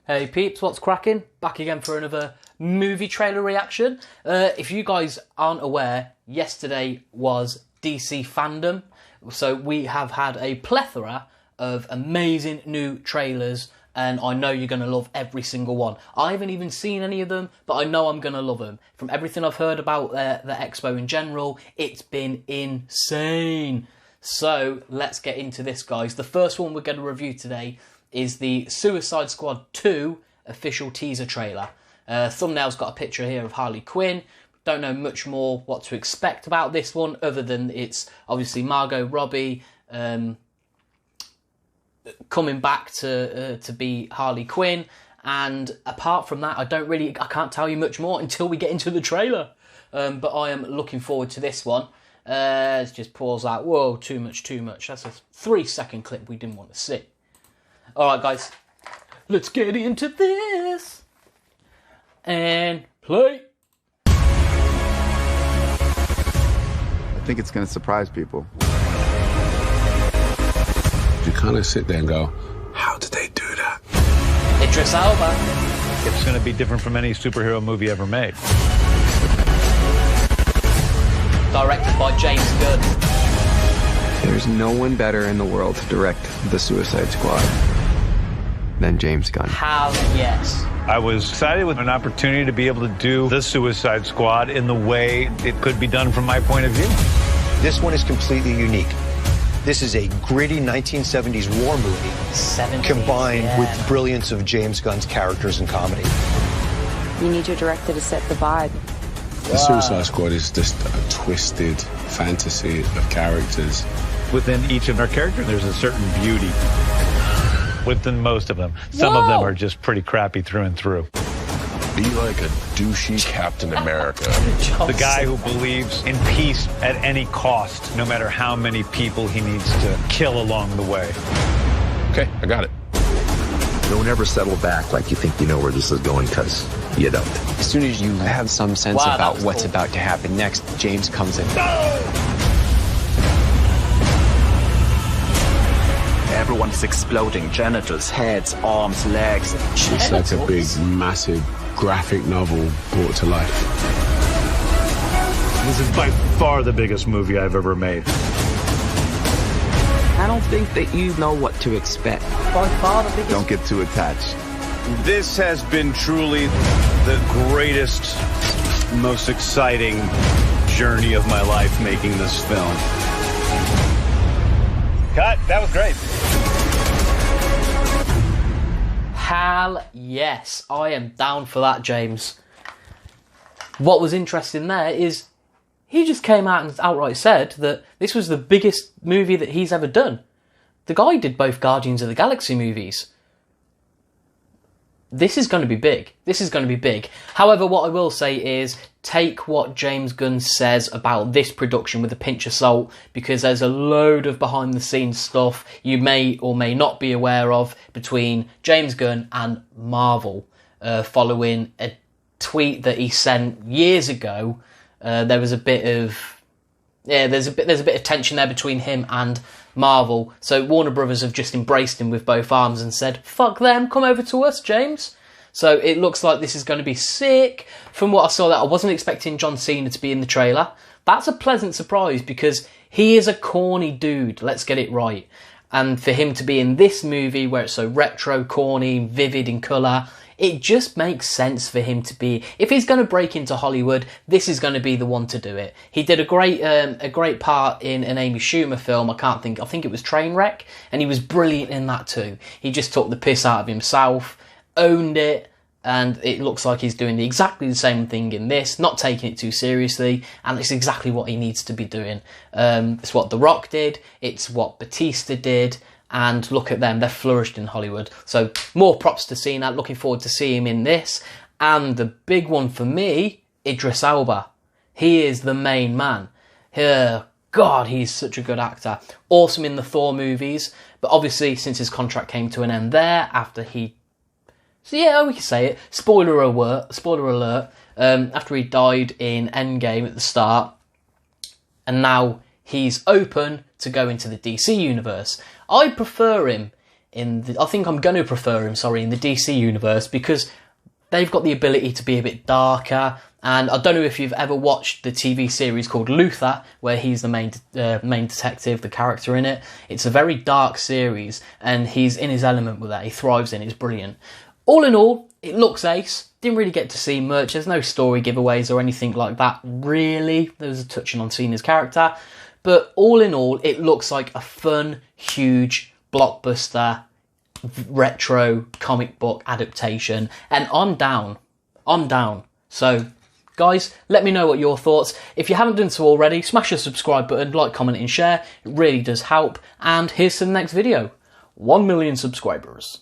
Hey peeps, what's cracking? Back again for another movie trailer reaction. If you guys aren't aware, yesterday was DC Fandom, so we have had a plethora of amazing new trailers, and I know you're going to love every single one. I haven't even seen any of them, but I know I'm going to love them. From everything I've heard about the expo in general, it's been insane. So let's get into this, guys. The first one we're going to review today is the Suicide Squad 2 official teaser trailer. Thumbnail's got a picture here of Harley Quinn. Don't know much more what to expect about this one, other than it's obviously Margot Robbie coming back to be Harley Quinn. And apart from that, I can't tell you much more until we get into the trailer. But I am looking forward to this one. Let's just pause that. Whoa, too much. That's a 3-second clip we didn't want to see. Alright guys, let's get into this. And play. I think it's going to surprise people. You kind of sit there and go, how did they do that? Idris Elba. It's going to be different from any superhero movie ever made. Directed by James Gunn. There's no one better in the world to direct the Suicide Squad than James Gunn. Hell yes. I was excited with an opportunity to be able to do the Suicide Squad in the way it could be done from my point of view. This one is completely unique. This is a gritty 1970s war movie 70s, combined with the brilliance of James Gunn's characters and comedy. You need your director to set the vibe. The Suicide Squad is just a twisted fantasy of characters. Within each of our characters, there's a certain beauty. Within most of them. Some of them are just pretty crappy through and through. Be like a douchey Captain America. The guy who believes in peace at any cost, no matter how many people he needs to kill along the way. Okay, I got it. Don't ever settle back like you think you know where this is going, because you don't. As soon as you have some sense about what's about to happen next, James comes in. Everyone's exploding. Genitals, heads, arms, legs. It's like a big, massive graphic novel brought to life. This is by far the biggest movie I've ever made. I don't think that you know what to expect. By far the biggest. Don't get too attached. This has been truly the greatest, most exciting journey of my life making this film. Cut. That was great. Hell yes. I am down for that, James. What was interesting there is he just came out and outright said that this was the biggest movie that he's ever done. The guy did both Guardians of the Galaxy movies. This is going to be big. This is going to be big. However, what I will say is take what James Gunn says about this production with a pinch of salt, because there's a load of behind-the-scenes stuff you may or may not be aware of between James Gunn and Marvel. Following a tweet that he sent years ago, there was a bit of there's a bit of tension there between him and Marvel. So Warner Brothers have just embraced him with both arms and said, fuck them, come over to us, James. So it looks like this is going to be sick. From what I saw, that I wasn't expecting John Cena to be in the trailer. That's a pleasant surprise, because he is a corny dude, let's get it right. And for him to be in this movie where it's so retro, corny, vivid in colour, it just makes sense for him to be. If he's going to break into Hollywood, this is going to be the one to do it. He did a great part in an Amy Schumer film. I think it was Trainwreck, and he was brilliant in that too. He just took the piss out of himself, owned it, and it looks like he's doing exactly the same thing in this, not taking it too seriously, and it's exactly what he needs to be doing. It's what The Rock did, it's what Batista did, and look at them, they've flourished in Hollywood. So more props to Cena, looking forward to seeing him in this. And the big one for me, Idris Elba. He is the main man. God, he's such a good actor. Awesome in the Thor movies, but obviously since his contract came to an end there, after he... So yeah, we can say it. Spoiler alert. After he died in Endgame at the start, and now he's open to go into the DC universe. I prefer him I think I'm going to prefer him, sorry, in the DC universe, because they've got the ability to be a bit darker. And I don't know if you've ever watched the TV series called Luther, where he's the main detective, the character in it. It's a very dark series, and he's in his element with that. He thrives in it. It's brilliant. All in all, it looks ace. Didn't really get to see much. There's no story giveaways or anything like that, really. There was a touching on Cena's character. But all in all, it looks like a fun, huge, blockbuster, retro comic book adaptation. And I'm down. I'm down. So, guys, let me know what your thoughts. If you haven't done so already, smash the subscribe button, like, comment and share. It really does help. And here's to the next video. 1 million subscribers.